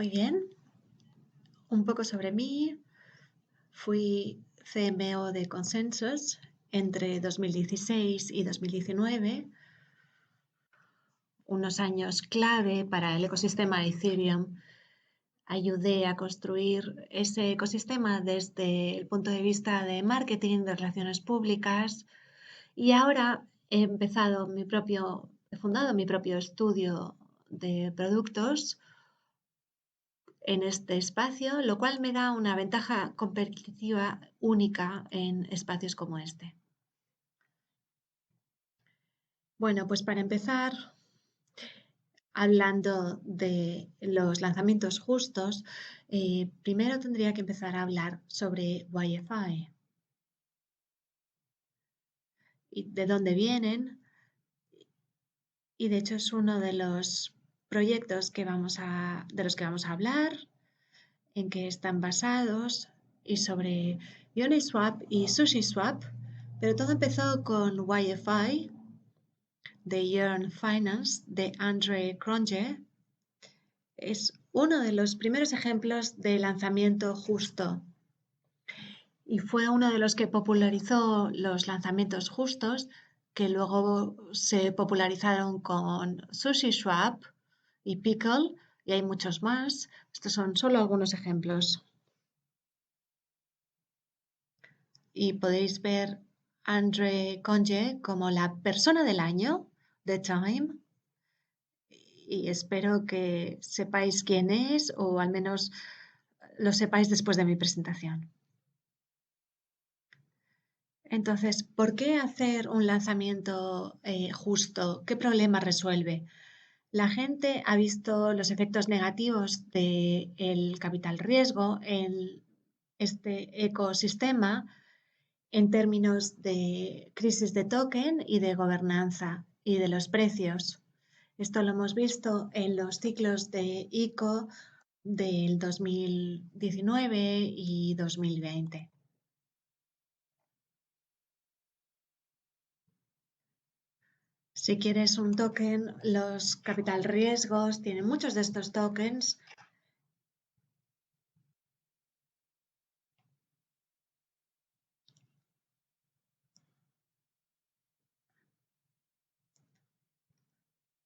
Muy bien, un poco sobre mí. Fui CMO de Consensus entre 2016 y 2019, unos años clave para el ecosistema de Ethereum. Ayudé a construir ese ecosistema desde el punto de vista de marketing, de relaciones públicas, y ahora he fundado mi propio estudio de productos en este espacio, lo cual me da una ventaja competitiva única en espacios como este. Bueno, pues para empezar, hablando de los lanzamientos justos, primero tendría que empezar a hablar sobre YFI y de dónde vienen, y de hecho es uno de los proyectos de los que vamos a hablar, en qué están basados y sobre Uniswap y SushiSwap, pero todo empezó con YFI de Yearn Finance de Andre Cronje. Es uno de los primeros ejemplos de lanzamiento justo y fue uno de los que popularizó los lanzamientos justos, que luego se popularizaron con SushiSwap y Pickle, y hay muchos más. Estos son solo algunos ejemplos. Y podéis ver Andre Cronje como la persona del año de Time, y espero que sepáis quién es o al menos lo sepáis después de mi presentación. Entonces, ¿por qué hacer un lanzamiento justo? ¿Qué problema resuelve? La gente ha visto los efectos negativos del capital riesgo en este ecosistema en términos de crisis de token y de gobernanza y de los precios. Esto lo hemos visto en los ciclos de ICO del 2019 y 2020. Si quieres un token, los capital riesgos tienen muchos de estos tokens.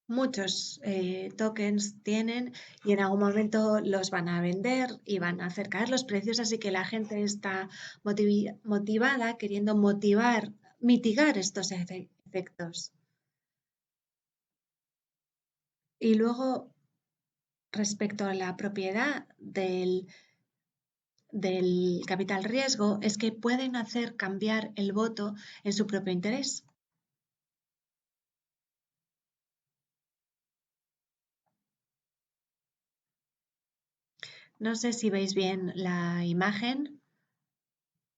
Muchos tokens tienen y en algún momento los van a vender y van a hacer caer los precios, así que la gente está motivada, queriendo mitigar estos efectos. Y luego, respecto a la propiedad del capital riesgo, es que pueden hacer cambiar el voto en su propio interés. No sé si veis bien la imagen,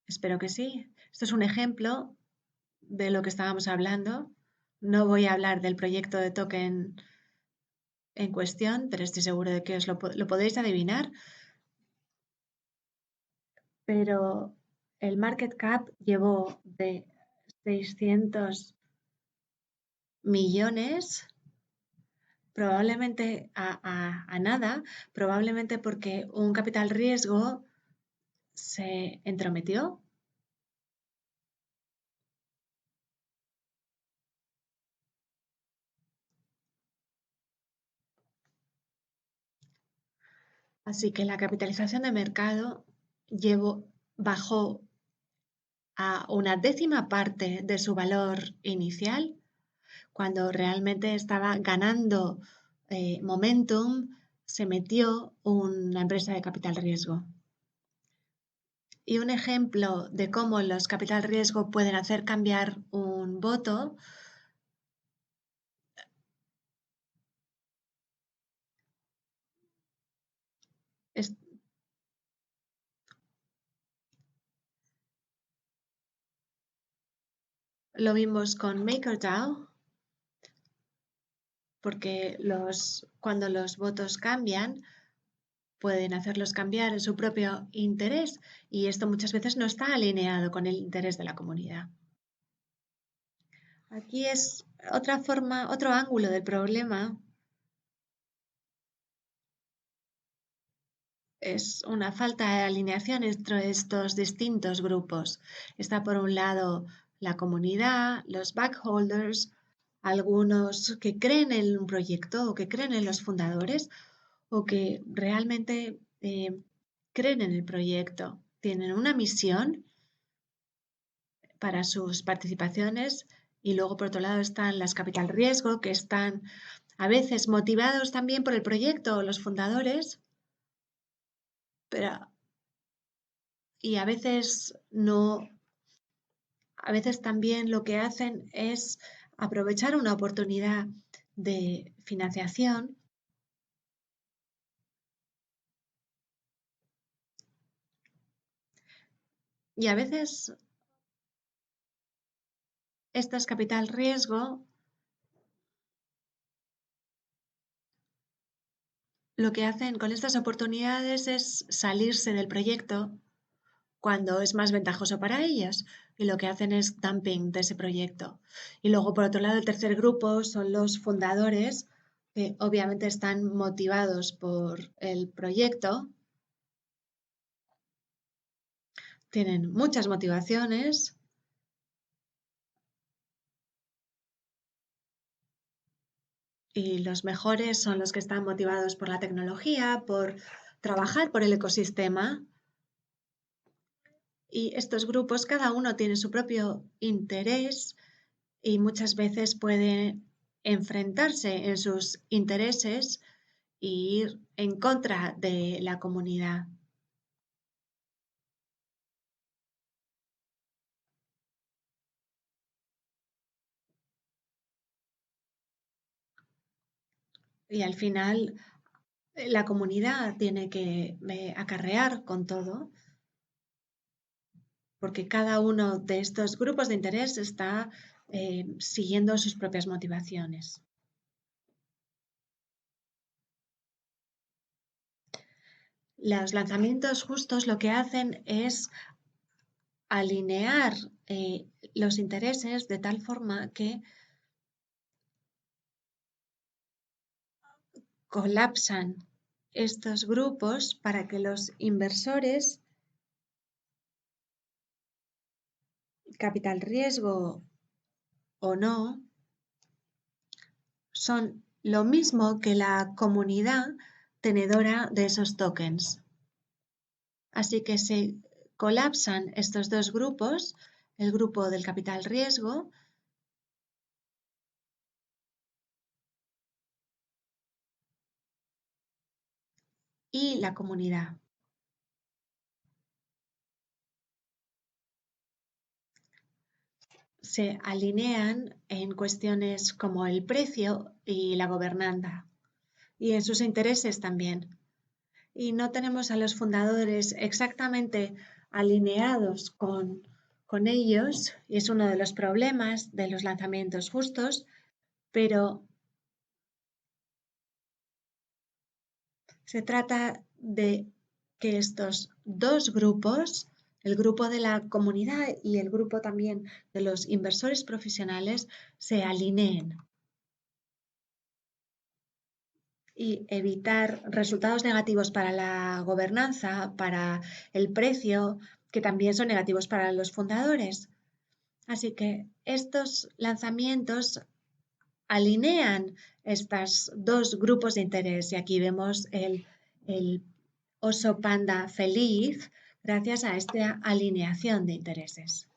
espero que sí. Esto es un ejemplo de lo que estábamos hablando. No voy a hablar del proyecto de token en cuestión, pero estoy seguro de que os lo podéis adivinar. Pero el market cap llevó de 600 millones probablemente a nada, probablemente porque un capital riesgo se entrometió. Así que la capitalización de mercado bajó a una décima parte de su valor inicial, cuando realmente estaba ganando momentum, se metió una empresa de capital riesgo. Y un ejemplo de cómo los capital riesgo pueden hacer cambiar un voto es, lo vimos con MakerDAO, porque cuando los votos cambian, pueden hacerlos cambiar en su propio interés, y esto muchas veces no está alineado con el interés de la comunidad. Aquí es otra forma, otro ángulo del problema. es una falta de alineación entre estos distintos grupos. Está por un lado la comunidad, los backholders, algunos que creen en un proyecto o que creen en los fundadores o que realmente creen en el proyecto, tienen una misión para sus participaciones y luego por otro lado están las capital riesgo que están a veces motivados también por el proyecto o los fundadores, pero y a veces no, a veces también lo que hacen es aprovechar una oportunidad de financiación y a veces estas capital riesgo lo que hacen con estas oportunidades es salirse del proyecto cuando es más ventajoso para ellos y lo que hacen es dumping de ese proyecto. Y luego, por otro lado, el tercer grupo son los fundadores que obviamente están motivados por el proyecto, tienen muchas motivaciones y los mejores son los que están motivados por la tecnología, por trabajar por el ecosistema. Y estos grupos, cada uno tiene su propio interés y muchas veces pueden enfrentarse en sus intereses e ir en contra de la comunidad. Y al final la comunidad tiene que acarrear con todo, porque cada uno de estos grupos de interés está siguiendo sus propias motivaciones. Los lanzamientos justos lo que hacen es alinear los intereses de tal forma que colapsan estos grupos para que los inversores, capital riesgo o no, son lo mismo que la comunidad tenedora de esos tokens. Así que se colapsan estos dos grupos, el grupo del capital riesgo y la comunidad. Se alinean en cuestiones como el precio y la gobernanza y en sus intereses también. Y no tenemos a los fundadores exactamente alineados con ellos, y es uno de los problemas de los lanzamientos justos, pero se trata de que estos dos grupos, el grupo de la comunidad y el grupo también de los inversores profesionales, se alineen y evitar resultados negativos para la gobernanza, para el precio, que también son negativos para los fundadores. Así que estos lanzamientos alinean estos dos grupos de interés y aquí vemos el oso panda feliz gracias a esta alineación de intereses.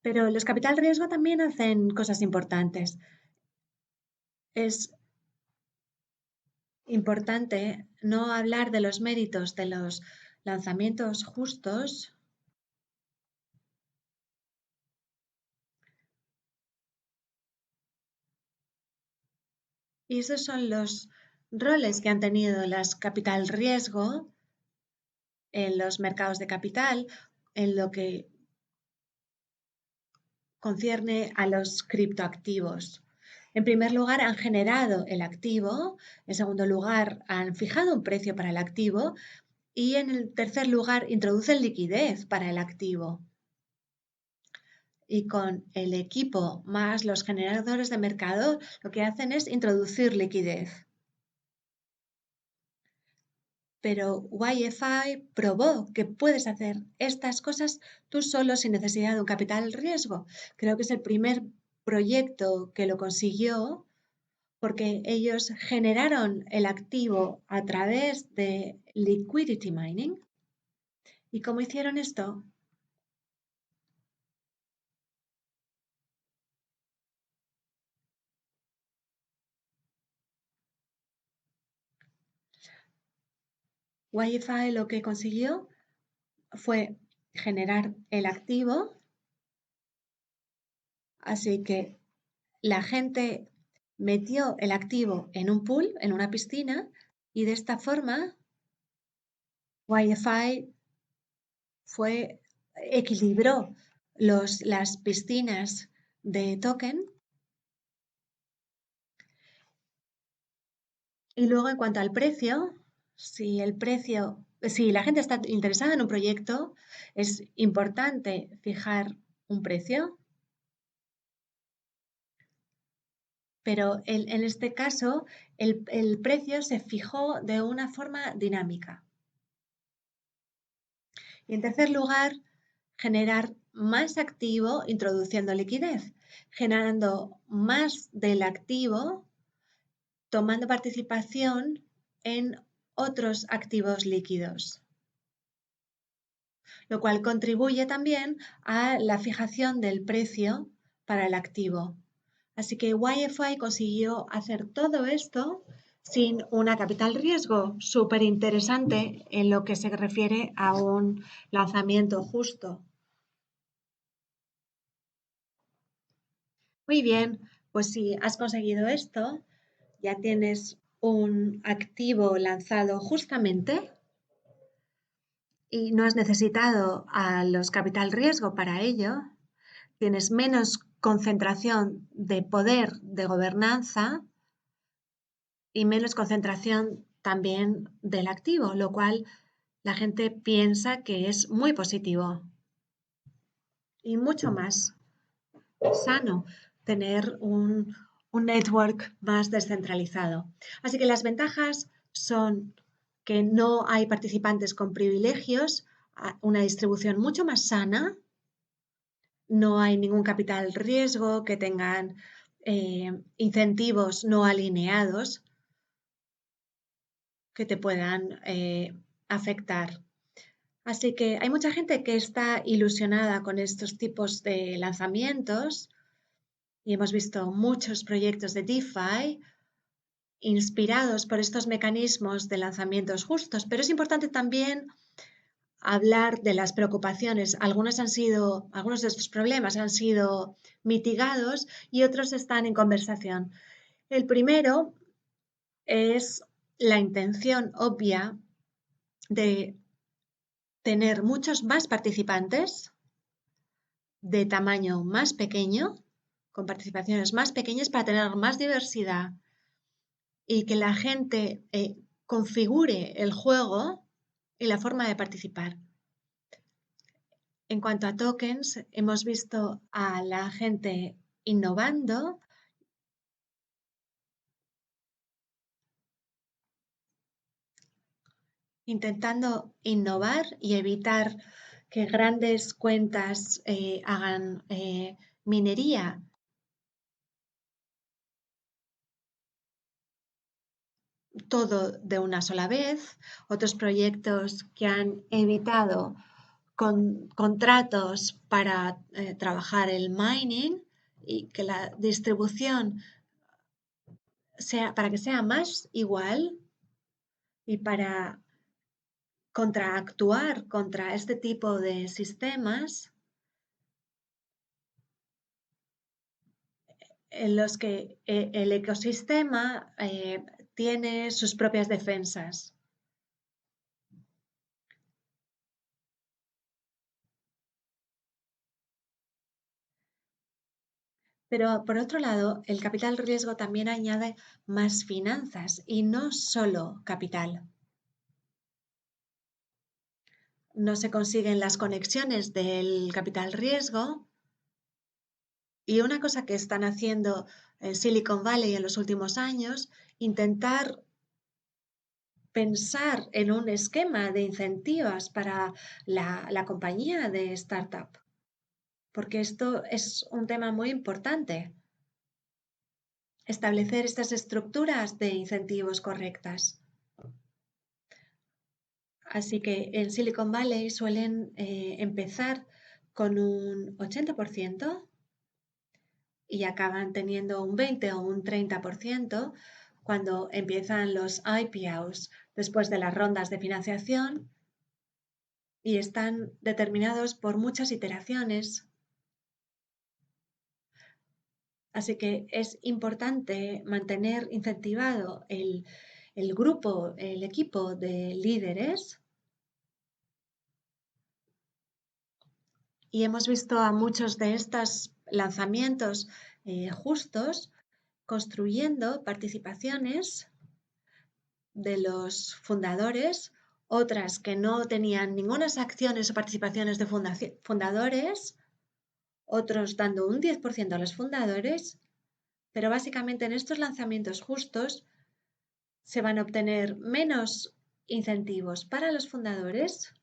Pero los capital riesgo también hacen cosas importantes. Es importante no hablar de los méritos de los lanzamientos justos y esos son los roles que han tenido las capital riesgo en los mercados de capital, en lo que concierne a los criptoactivos. En primer lugar, han generado el activo, en segundo lugar, han fijado un precio para el activo y en el tercer lugar, introducen liquidez para el activo. Y con el equipo más los generadores de mercado, lo que hacen es introducir liquidez. pero YFI probó que puedes hacer estas cosas tú solo sin necesidad de un capital riesgo. Creo que es el primer proyecto que lo consiguió porque ellos generaron el activo a través de liquidity mining. ¿Y cómo hicieron esto? YFI lo que consiguió fue generar el activo, así que la gente metió el activo en un pool, en una piscina, y de esta forma YFI equilibró las piscinas de token. Y luego en cuanto al precio, si la gente está interesada en un proyecto, es importante fijar un precio, pero en este caso el precio se fijó de una forma dinámica. Y en tercer lugar, generar más activo introduciendo liquidez, generando más del activo, tomando participación en otros activos líquidos, lo cual contribuye también a la fijación del precio para el activo. Así que YFI consiguió hacer todo esto sin una capital riesgo, súper interesante en lo que se refiere a un lanzamiento justo. Muy bien, pues si has conseguido esto, ya tienes un activo lanzado justamente y no has necesitado a los capital riesgo para ello, tienes menos concentración de poder de gobernanza y menos concentración también del activo, lo cual la gente piensa que es muy positivo y mucho más sano tener un network más descentralizado. Así que las ventajas son que no hay participantes con privilegios, una distribución mucho más sana, no hay ningún capital riesgo, que tengan incentivos no alineados que te puedan afectar. Así que hay mucha gente que está ilusionada con estos tipos de lanzamientos y hemos visto muchos proyectos de DeFi inspirados por estos mecanismos de lanzamientos justos, pero es importante también hablar de las preocupaciones. Algunos de estos problemas han sido mitigados y otros están en conversación. El primero es la intención obvia de tener muchos más participantes de tamaño más pequeño, con participaciones más pequeñas para tener más diversidad y que la gente configure el juego y la forma de participar. En cuanto a tokens, hemos visto a la gente innovando, intentando innovar y evitar que grandes cuentas hagan minería. Todo de una sola vez, otros proyectos que han evitado contratos para trabajar el mining y que la distribución para que sea más igual y para contraactuar contra este tipo de sistemas en los que el ecosistema tiene sus propias defensas. Pero por otro lado, el capital riesgo también añade más finanzas y no solo capital. No se consiguen las conexiones del capital riesgo y una cosa que están haciendo en Silicon Valley en los últimos años, intentar pensar en un esquema de incentivos para la compañía de startup, porque esto es un tema muy importante, establecer estas estructuras de incentivos correctas. Así que en Silicon Valley suelen empezar con un 80% y acaban teniendo un 20 o un 30% cuando empiezan los IPOs después de las rondas de financiación y están determinados por muchas iteraciones. Así que es importante mantener incentivado el grupo, el equipo de líderes. Y hemos visto a muchos de estos lanzamientos justos construyendo participaciones de los fundadores, otras que no tenían ninguna acciones o participaciones de fundadores, otros dando un 10% a los fundadores, pero básicamente en estos lanzamientos justos se van a obtener menos incentivos para los fundadores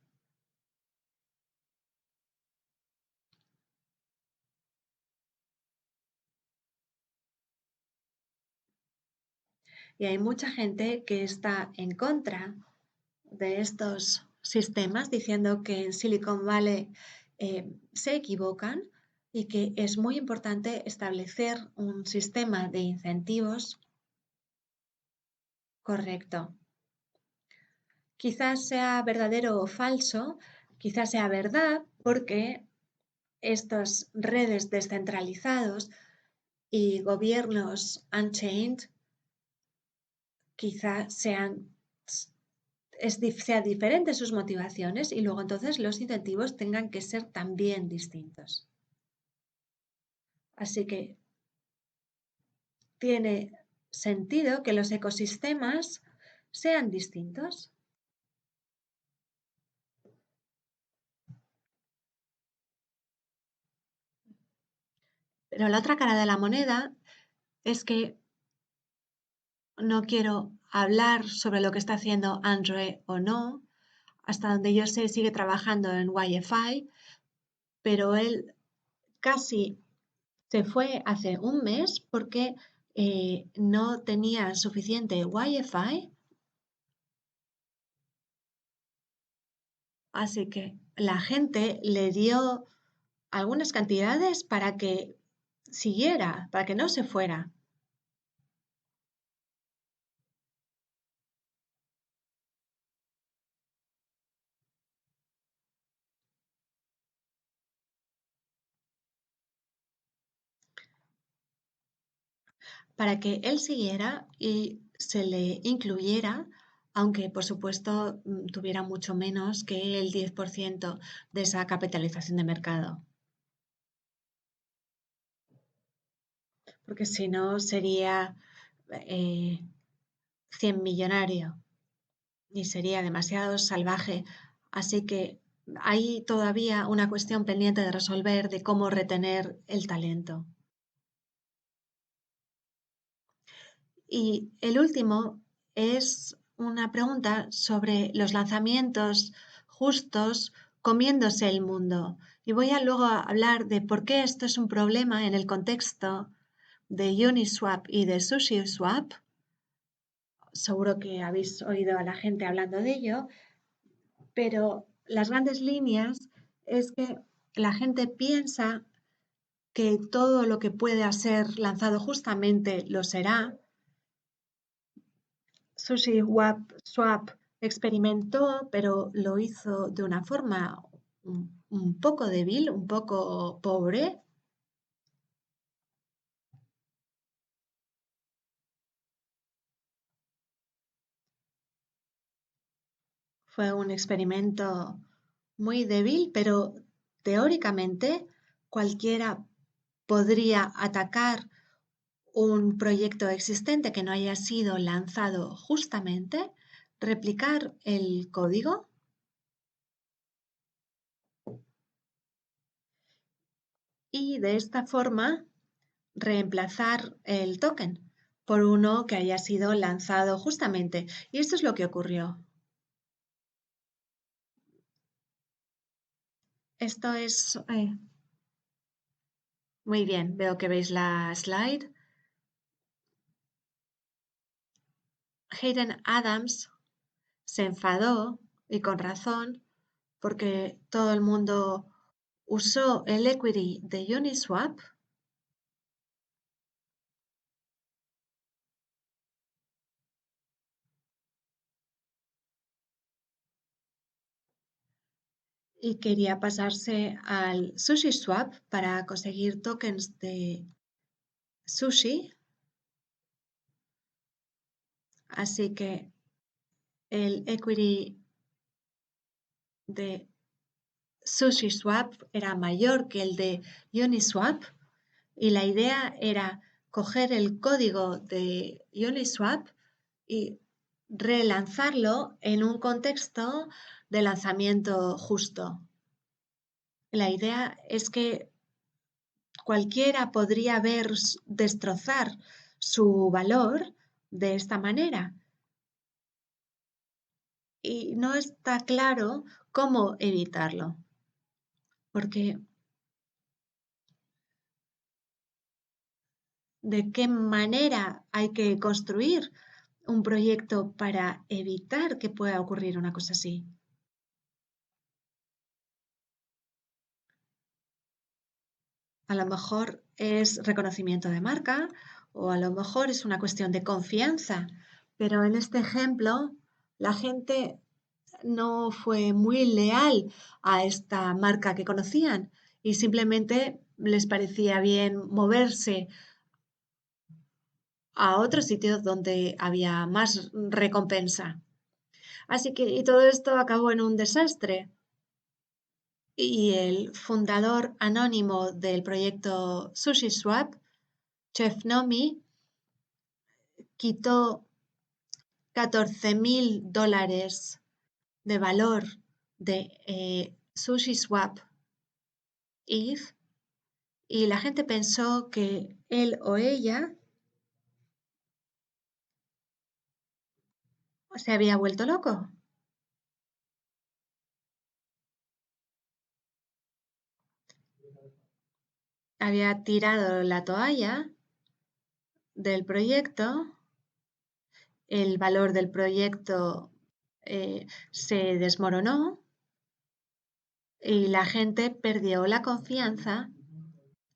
y hay mucha gente que está en contra de estos sistemas diciendo que en Silicon Valley se equivocan y que es muy importante establecer un sistema de incentivos correcto. Quizás sea verdadero o falso, quizás sea verdad porque estas redes descentralizados y gobiernos unchained quizás sean diferentes sus motivaciones y luego entonces los incentivos tengan que ser también distintos. Así que tiene sentido que los ecosistemas sean distintos. Pero la otra cara de la moneda es que no quiero hablar sobre lo que está haciendo Andrew o no. Hasta donde yo sé, sigue trabajando en YFI, pero él casi se fue hace un mes porque no tenía suficiente Wi-Fi, así que la gente le dio algunas cantidades para que siguiera, para que no se fuera, para que él siguiera y se le incluyera, aunque por supuesto tuviera mucho menos que el 10% de esa capitalización de mercado. Porque si no sería 100 millonario y sería demasiado salvaje. Así que hay todavía una cuestión pendiente de resolver de cómo retener el talento. Y el último es una pregunta sobre los lanzamientos justos comiéndose el mundo. Y voy a luego hablar de por qué esto es un problema en el contexto de Uniswap y de SushiSwap. Seguro que habéis oído a la gente hablando de ello, pero las grandes líneas es que la gente piensa que todo lo que pueda ser lanzado justamente lo será. SushiSwap experimentó, pero lo hizo de una forma un poco débil, un poco pobre. Fue un experimento muy débil, pero teóricamente cualquiera podría atacar un proyecto existente que no haya sido lanzado justamente, replicar el código y de esta forma reemplazar el token. por uno que haya sido lanzado justamente. Y esto es lo que ocurrió. Esto es muy bien. Veo que veis la slide. Hayden Adams se enfadó, y con razón, porque todo el mundo usó el equity de Uniswap y quería pasarse al SushiSwap para conseguir tokens de sushi. Así que el equity de SushiSwap era mayor que el de Uniswap y la idea era coger el código de Uniswap y relanzarlo en un contexto de lanzamiento justo. La idea es que cualquiera podría ver destrozar su valor de esta manera y no está claro cómo evitarlo, porque de qué manera hay que construir un proyecto para evitar que pueda ocurrir una cosa así. A lo mejor es reconocimiento de marca o a lo mejor es una cuestión de confianza, pero en este ejemplo la gente no fue muy leal a esta marca que conocían y simplemente les parecía bien moverse a otros sitios donde había más recompensa. Así que y todo esto acabó en un desastre. Y el fundador anónimo del proyecto SushiSwap, Chef Nomi, quitó $14,000 de valor de SushiSwap ETH y la gente pensó que él o ella se había vuelto loco. Había tirado la toalla del proyecto, el valor del proyecto se desmoronó y la gente perdió la confianza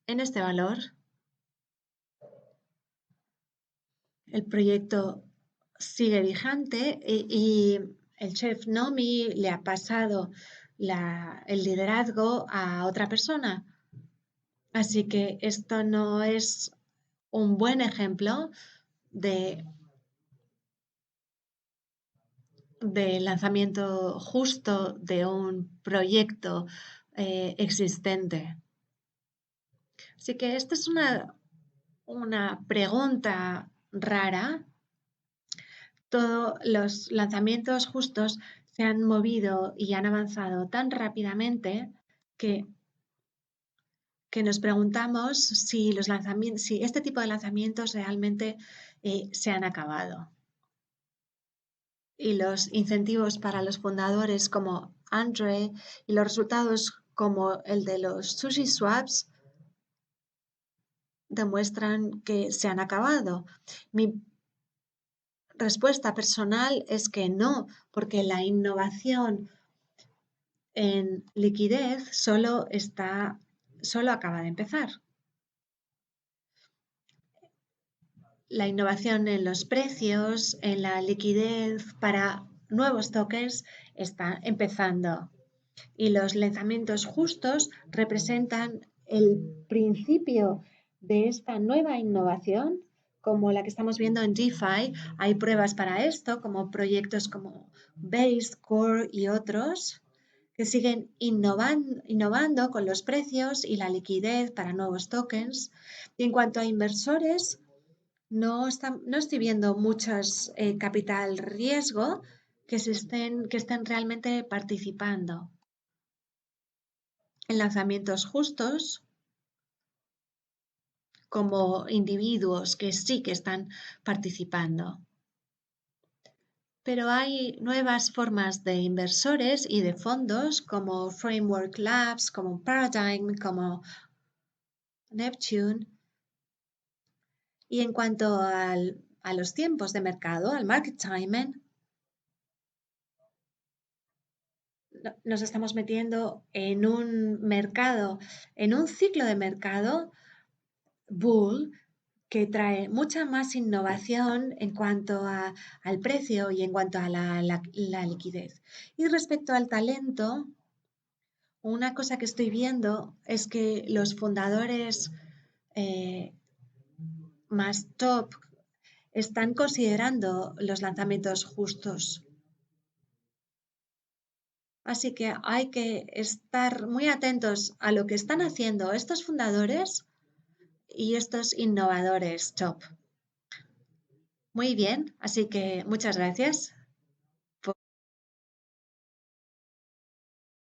en este valor. El proyecto sigue vigente y el chef Nomi le ha pasado el liderazgo a otra persona. Así que esto no es un buen ejemplo de, de lanzamiento justo de un proyecto existente. Así que esta es una pregunta rara. Todos los lanzamientos justos se han movido y han avanzado tan rápidamente que, que nos preguntamos si este tipo de lanzamientos realmente se han acabado. Y los incentivos para los fundadores como Andre y los resultados como el de los Sushi Swaps demuestran que se han acabado. Mi respuesta personal es que no, porque la innovación en liquidez solo acaba de empezar. La innovación en los precios, en la liquidez para nuevos tokens está empezando y los lanzamientos justos representan el principio de esta nueva innovación como la que estamos viendo en DeFi. Hay pruebas para esto, como proyectos como Base, Core y otros que siguen innovando con los precios y la liquidez para nuevos tokens. Y en cuanto a inversores, no estoy viendo muchos capital riesgo que estén realmente participando en lanzamientos justos como individuos que sí que están participando. Pero hay nuevas formas de inversores y de fondos como Framework Labs, como Paradigm, como Neptune. Y en cuanto a los tiempos de mercado, al market timing, nos estamos metiendo en un mercado, en un ciclo de mercado bull que trae mucha más innovación en cuanto al precio y en cuanto a la liquidez. Y respecto al talento, una cosa que estoy viendo es que los fundadores eh, más top están considerando los lanzamientos justos. Así que hay que estar muy atentos a lo que están haciendo estos fundadores y estos innovadores top. Muy bien, así que muchas gracias.